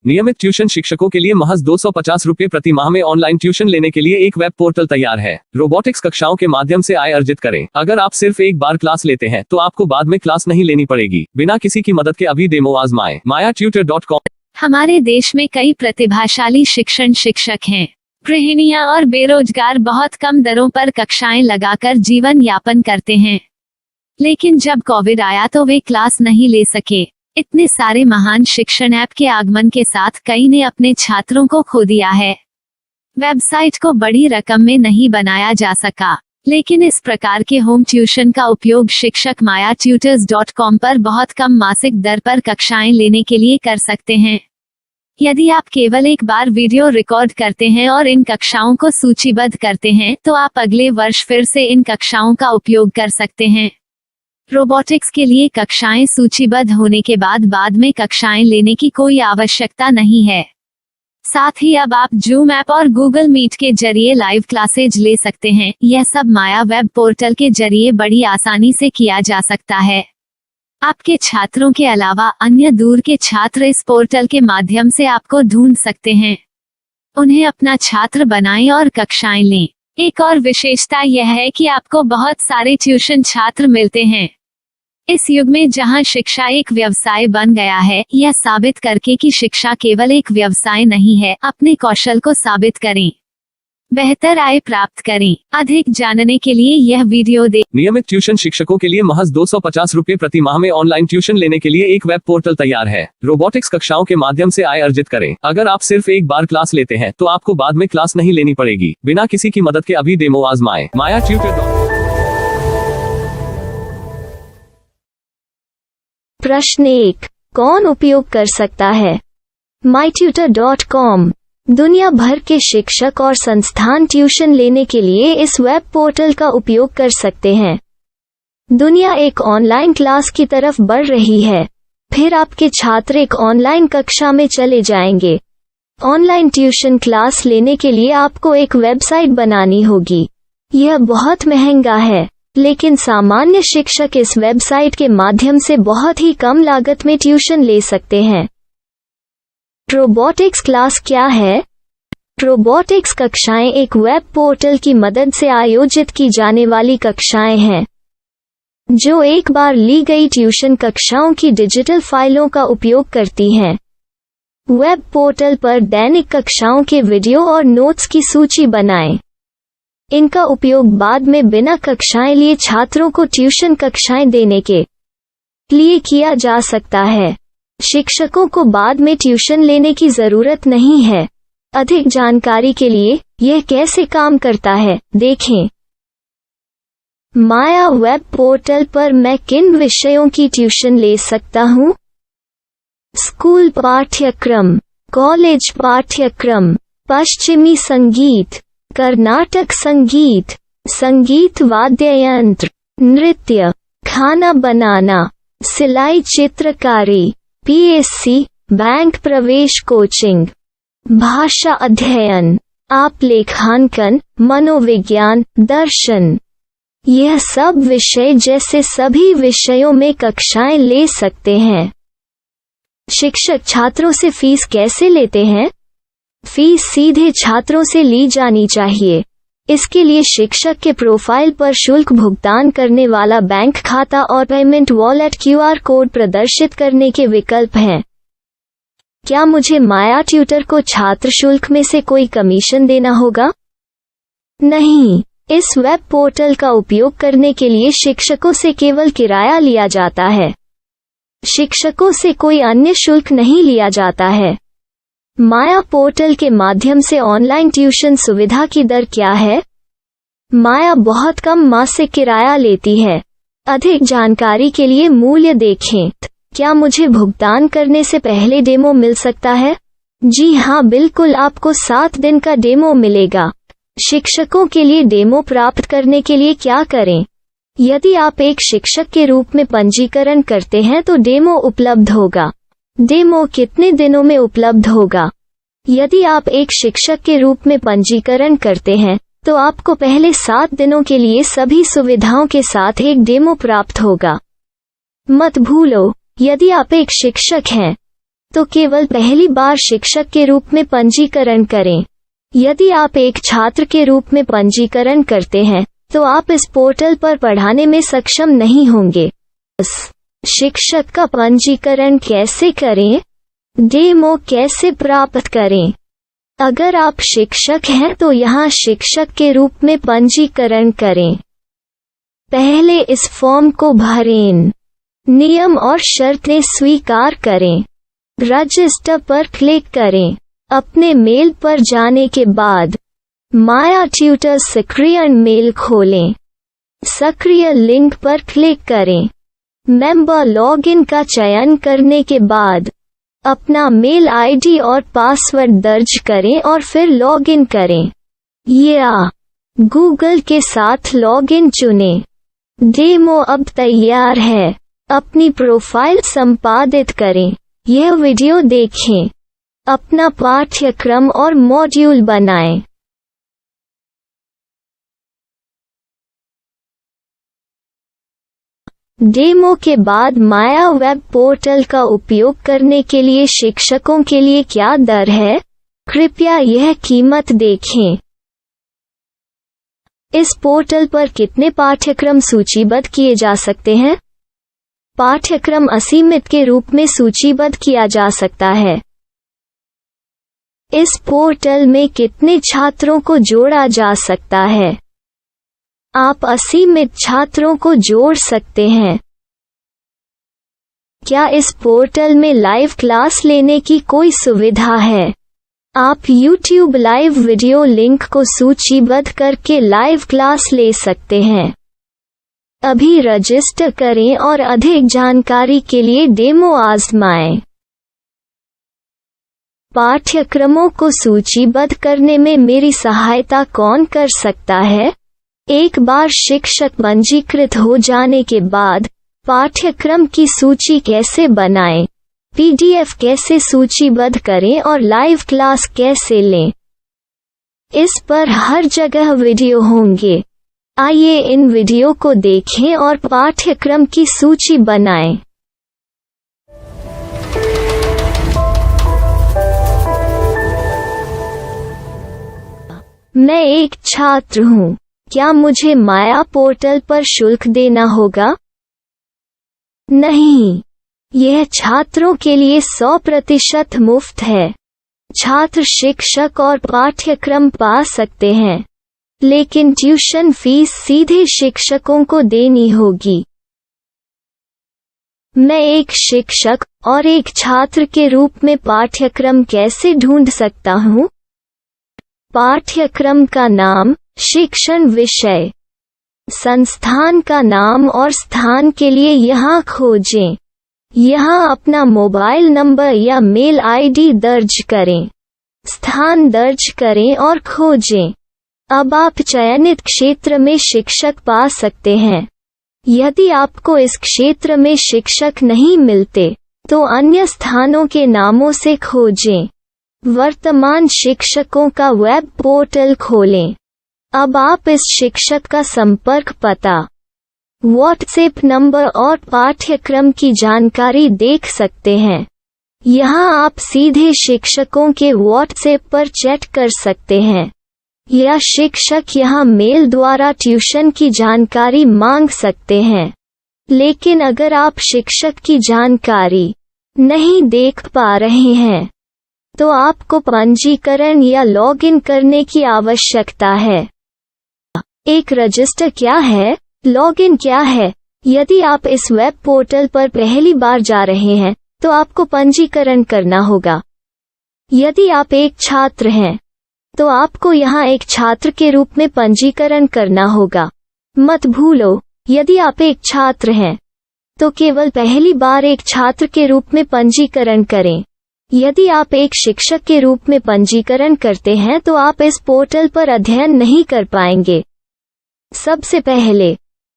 नियमित ट्यूशन शिक्षकों के लिए महज 250 रुपए प्रति माह में ऑनलाइन ट्यूशन लेने के लिए एक वेब पोर्टल तैयार है। रोबोटिक्स कक्षाओं के माध्यम से आय अर्जित करें। अगर आप सिर्फ एक बार क्लास लेते हैं तो आपको बाद में क्लास नहीं लेनी पड़ेगी। बिना किसी की मदद के अभी डेमो आजमाएं। mayatutor.com। हमारे देश में कई प्रतिभाशाली शिक्षक हैं। गृहिणियां और बेरोजगार बहुत कम दरों पर कक्षाएं लगाकर जीवन यापन करते हैं, लेकिन जब कोविड आया तो वे क्लास नहीं ले सके। इतने सारे महान शिक्षण ऐप के आगमन के साथ कई ने अपने छात्रों को खो दिया है। वेबसाइट को बड़ी रकम में नहीं बनाया जा सका, लेकिन इस प्रकार के होम ट्यूशन का उपयोग शिक्षक mayatutors.com पर बहुत कम मासिक दर पर कक्षाएं लेने के लिए कर सकते हैं। यदि आप केवल एक बार वीडियो रिकॉर्ड करते हैं और इन कक्षाओं को सूचीबद्ध करते हैं तो आप अगले वर्ष फिर से इन कक्षाओं का उपयोग कर सकते हैं। रोबोटिक्स के लिए कक्षाएं सूचीबद्ध होने के बाद में कक्षाएं लेने की कोई आवश्यकता नहीं है। साथ ही अब आप जूम ऐप और गूगल मीट के जरिए लाइव क्लासेज ले सकते हैं। यह सब माया वेब पोर्टल के जरिए बड़ी आसानी से किया जा सकता है। आपके छात्रों के अलावा अन्य दूर के छात्र इस पोर्टल के माध्यम से आपको ढूंढ सकते हैं। उन्हें अपना छात्र बनाएं और कक्षाएं लें। एक और विशेषता यह है कि आपको बहुत सारे ट्यूशन छात्र मिलते हैं। इस युग में जहां शिक्षा एक व्यवसाय बन गया है, यह साबित करके कि शिक्षा केवल एक व्यवसाय नहीं है, अपने कौशल को साबित करें, बेहतर आय प्राप्त करें। अधिक जानने के लिए यह वीडियो देखें। नियमित ट्यूशन शिक्षकों के लिए महज 250 रुपए प्रति माह में ऑनलाइन ट्यूशन लेने के लिए एक वेब पोर्टल तैयार है। रोबोटिक्स कक्षाओं के माध्यम से आय अर्जित करें। अगर आप सिर्फ एक बार क्लास लेते हैं तो आपको बाद में क्लास नहीं लेनी पड़ेगी। बिना किसी की मदद के अभी डेमो आजमाएं। mayatutor.com। प्रश्न 1, कौन उपयोग कर सकता है? mytutor.com दुनिया भर के शिक्षक और संस्थान ट्यूशन लेने के लिए इस वेब पोर्टल का उपयोग कर सकते हैं। दुनिया एक ऑनलाइन क्लास की तरफ बढ़ रही है। फिर आपके छात्र एक ऑनलाइन कक्षा में चले जाएंगे। ऑनलाइन ट्यूशन क्लास लेने के लिए आपको एक वेबसाइट बनानी होगी। यह बहुत महंगा है, लेकिन सामान्य शिक्षक इस वेबसाइट के माध्यम से बहुत ही कम लागत में ट्यूशन ले सकते हैं। रोबोटिक्स क्लास क्या है? रोबोटिक्स कक्षाएं एक वेब पोर्टल की मदद से आयोजित की जाने वाली कक्षाएं हैं, जो एक बार ली गई ट्यूशन कक्षाओं की डिजिटल फाइलों का उपयोग करती हैं। वेब पोर्टल पर दैनिक कक्षाओं के वीडियो और नोट्स की सूची बनाएं। इनका उपयोग बाद में बिना कक्षाएं लिए छात्रों को ट्यूशन कक्षाएं देने के लिए किया जा सकता है। शिक्षकों को बाद में ट्यूशन लेने की जरूरत नहीं है। अधिक जानकारी के लिए यह कैसे काम करता है, देखें। माया वेब पोर्टल पर मैं किन विषयों की ट्यूशन ले सकता हूँ? स्कूल पाठ्यक्रम, कॉलेज पाठ्यक्रम, पश्चिमी संगीत, कर्नाटक संगीत, संगीत वाद्य यंत्र, नृत्य, खाना बनाना, सिलाई चित्रकारी, पीएससी, बैंक प्रवेश कोचिंग, भाषा अध्ययन, आप लेखांकन, मनोविज्ञान, दर्शन। यह सब विषय जैसे सभी विषयों में कक्षाएं ले सकते हैं। शिक्षक छात्रों से फीस कैसे लेते हैं? फीस सीधे छात्रों से ली जानी चाहिए। इसके लिए शिक्षक के प्रोफाइल पर शुल्क भुगतान करने वाला बैंक खाता और पेमेंट वॉलेट क्यूआर कोड प्रदर्शित करने के विकल्प हैं। क्या मुझे माया ट्यूटर को छात्र शुल्क में से कोई कमीशन देना होगा? नहीं, इस वेब पोर्टल का उपयोग करने के लिए शिक्षकों से केवल किराया लिया जाता है। शिक्षकों से कोई अन्य शुल्क नहीं लिया जाता है। माया पोर्टल के माध्यम से ऑनलाइन ट्यूशन सुविधा की दर क्या है? माया बहुत कम मासिक किराया लेती है। अधिक जानकारी के लिए मूल्य देखें। क्या मुझे भुगतान करने से पहले डेमो मिल सकता है? जी हाँ, बिल्कुल, आपको 7 दिन का डेमो मिलेगा। शिक्षकों के लिए डेमो प्राप्त करने के लिए क्या करें? यदि आप एक शिक्षक के रूप में पंजीकरण करते हैं तो डेमो उपलब्ध होगा। डेमो कितने दिनों में उपलब्ध होगा? यदि आप एक शिक्षक के रूप में पंजीकरण करते हैं तो आपको पहले 7 दिनों के लिए सभी सुविधाओं के साथ एक डेमो प्राप्त होगा। मत भूलो, यदि आप एक शिक्षक हैं तो केवल पहली बार शिक्षक के रूप में पंजीकरण करें। यदि आप एक छात्र के रूप में पंजीकरण करते हैं तो आप इस पोर्टल पर पढ़ाने में सक्षम नहीं होंगे। शिक्षक का पंजीकरण कैसे करें? डेमो कैसे प्राप्त करें? अगर आप शिक्षक हैं तो यहाँ शिक्षक के रूप में पंजीकरण करें। पहले इस फॉर्म को भरें। नियम और शर्तें स्वीकार करें। रजिस्टर पर क्लिक करें। अपने मेल पर जाने के बाद माया ट्यूटर सक्रिय मेल खोलें। सक्रिय लिंक पर क्लिक करें। मेंबर लॉगिन का चयन करने के बाद अपना मेल आईडी और पासवर्ड दर्ज करें और फिर लॉगिन करें या गूगल के साथ लॉगिन चुनें। डेमो अब तैयार है। अपनी प्रोफाइल संपादित करें। यह वीडियो देखें। अपना पाठ्यक्रम और मॉड्यूल बनाएं। डेमो के बाद माया वेब पोर्टल का उपयोग करने के लिए शिक्षकों के लिए क्या दर है? कृपया यह कीमत देखें। इस पोर्टल पर कितने पाठ्यक्रम सूचीबद्ध किए जा सकते हैं? पाठ्यक्रम असीमित के रूप में सूचीबद्ध किया जा सकता है। इस पोर्टल में कितने छात्रों को जोड़ा जा सकता है? आप असीमित छात्रों को जोड़ सकते हैं। क्या इस पोर्टल में लाइव क्लास लेने की कोई सुविधा है? आप YouTube लाइव वीडियो लिंक को सूचीबद्ध करके लाइव क्लास ले सकते हैं। अभी रजिस्टर करें और अधिक जानकारी के लिए डेमो आजमाएं। पाठ्यक्रमों को सूचीबद्ध करने में मेरी सहायता कौन कर सकता है? एक बार शिक्षक पंजीकृत हो जाने के बाद पाठ्यक्रम की सूची कैसे बनाएं, PDF कैसे सूचीबद्ध करें और लाइव क्लास कैसे लें, इस पर हर जगह वीडियो होंगे। आइए इन वीडियो को देखें और पाठ्यक्रम की सूची बनाएं। मैं एक छात्र हूँ। क्या मुझे माया पोर्टल पर शुल्क देना होगा? नहीं, यह छात्रों के लिए 100% मुफ्त है। छात्र शिक्षक और पाठ्यक्रम पा सकते हैं, लेकिन ट्यूशन फीस सीधे शिक्षकों को देनी होगी। मैं एक शिक्षक और एक छात्र के रूप में पाठ्यक्रम कैसे ढूंढ सकता हूँ? पाठ्यक्रम का नाम, शिक्षण विषय, संस्थान का नाम और स्थान के लिए यहाँ खोजें। यहाँ अपना मोबाइल नंबर या मेल आईडी दर्ज करें। स्थान दर्ज करें और खोजें। अब आप चयनित क्षेत्र में शिक्षक पा सकते हैं। यदि आपको इस क्षेत्र में शिक्षक नहीं मिलते, तो अन्य स्थानों के नामों से खोजें। वर्तमान शिक्षकों का वेब पोर्टल खोलें। अब आप इस शिक्षक का संपर्क पता, व्हाट्सएप नंबर और पाठ्यक्रम की जानकारी देख सकते हैं। यहाँ आप सीधे शिक्षकों के व्हाट्सएप पर चैट कर सकते हैं या शिक्षक यहाँ मेल द्वारा ट्यूशन की जानकारी मांग सकते हैं। लेकिन अगर आप शिक्षक की जानकारी नहीं देख पा रहे हैं, तो आपको पंजीकरण या लॉगिन करने की आवश्यकता है। एक रजिस्टर क्या है? लॉगिन क्या है? यदि आप इस वेब पोर्टल पर पहली बार जा रहे हैं, तो आपको पंजीकरण करना होगा। यदि आप एक छात्र हैं, तो आपको यहाँ एक छात्र के रूप में पंजीकरण करना होगा। मत भूलो, यदि आप एक छात्र हैं, तो केवल पहली बार एक छात्र के रूप में पंजीकरण करें। यदि आप एक शिक्षक के रूप में पंजीकरण करते हैं तो आप इस पोर्टल पर अध्ययन नहीं कर पाएंगे। सबसे पहले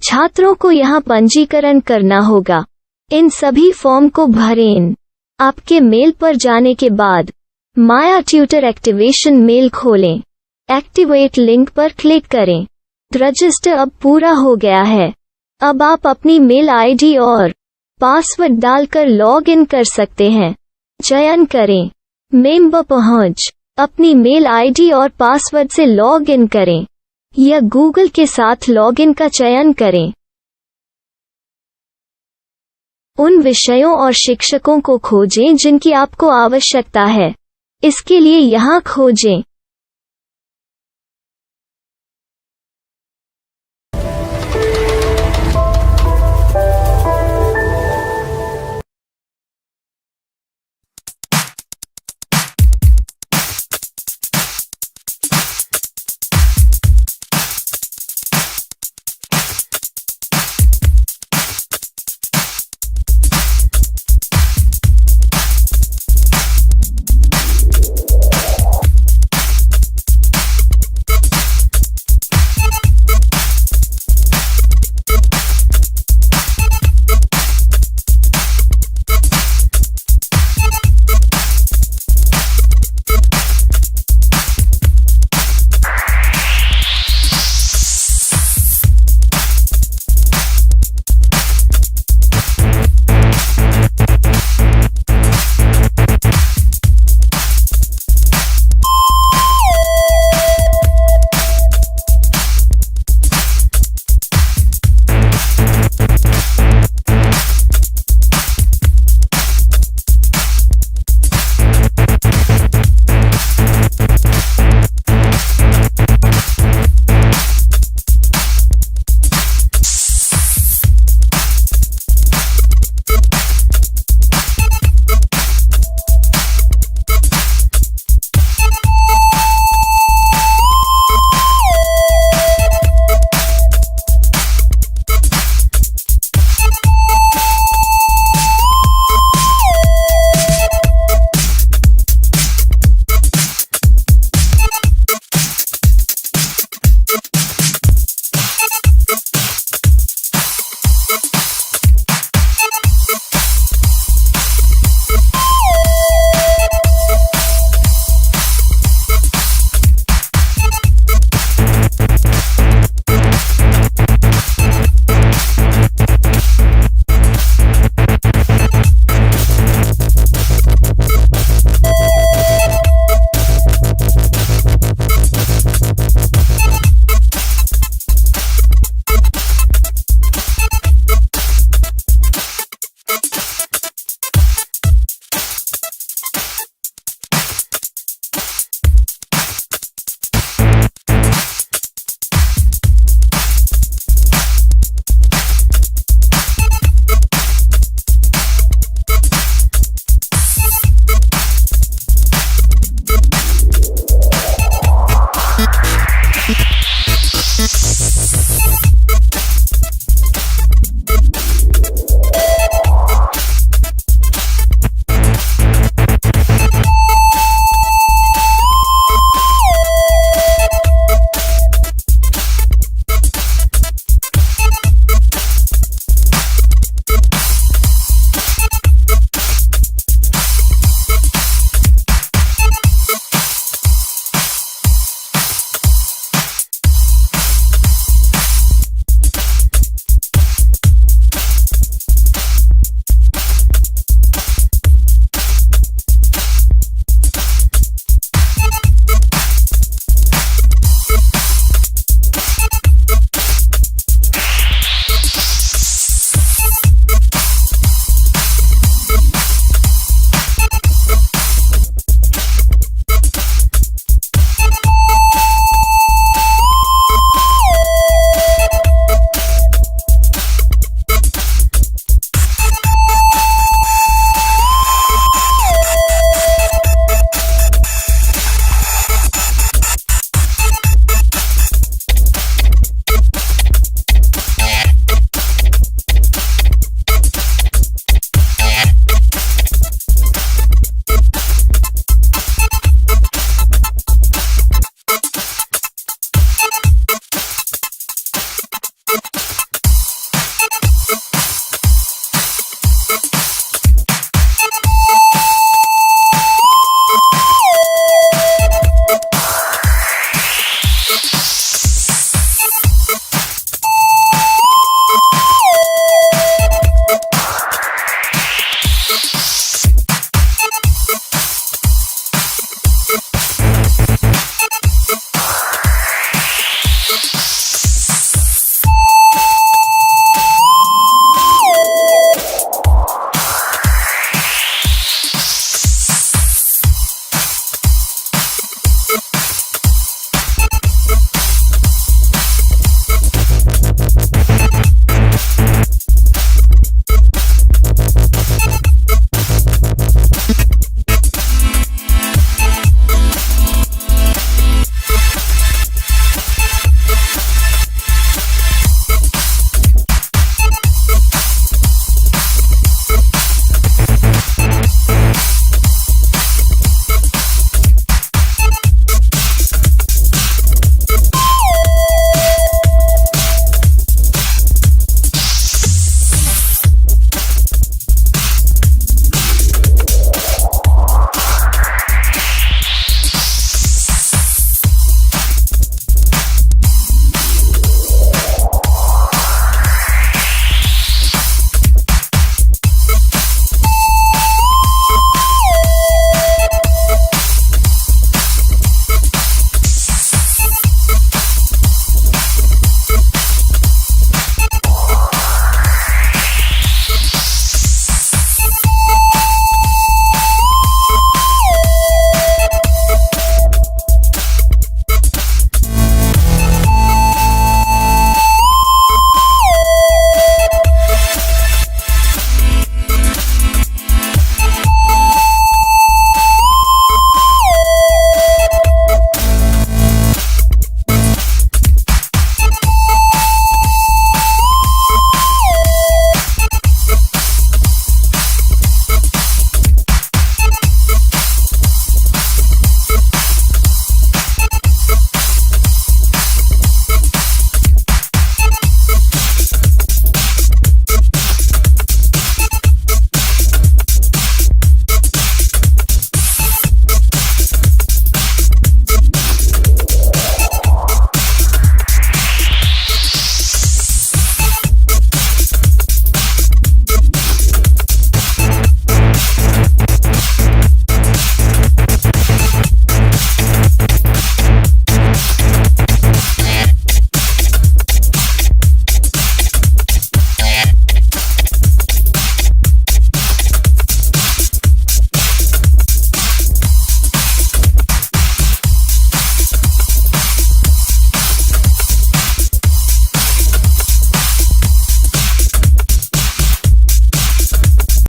छात्रों को यहाँ पंजीकरण करना होगा। इन सभी फॉर्म को भरें। आपके मेल पर जाने के बाद माया ट्यूटर एक्टिवेशन मेल खोलें। एक्टिवेट लिंक पर क्लिक करें। रजिस्टर अब पूरा हो गया है। अब आप अपनी मेल आईडी और पासवर्ड डालकर लॉग इन कर सकते हैं। चयन करें। मेंबर पहुंच। अपनी मेल आईडी और पासवर्ड से लॉग इन करें या गूगल के साथ लॉगिन का चयन करें। उन विषयों और शिक्षकों को खोजें जिनकी आपको आवश्यकता है। इसके लिए यहाँ खोजें।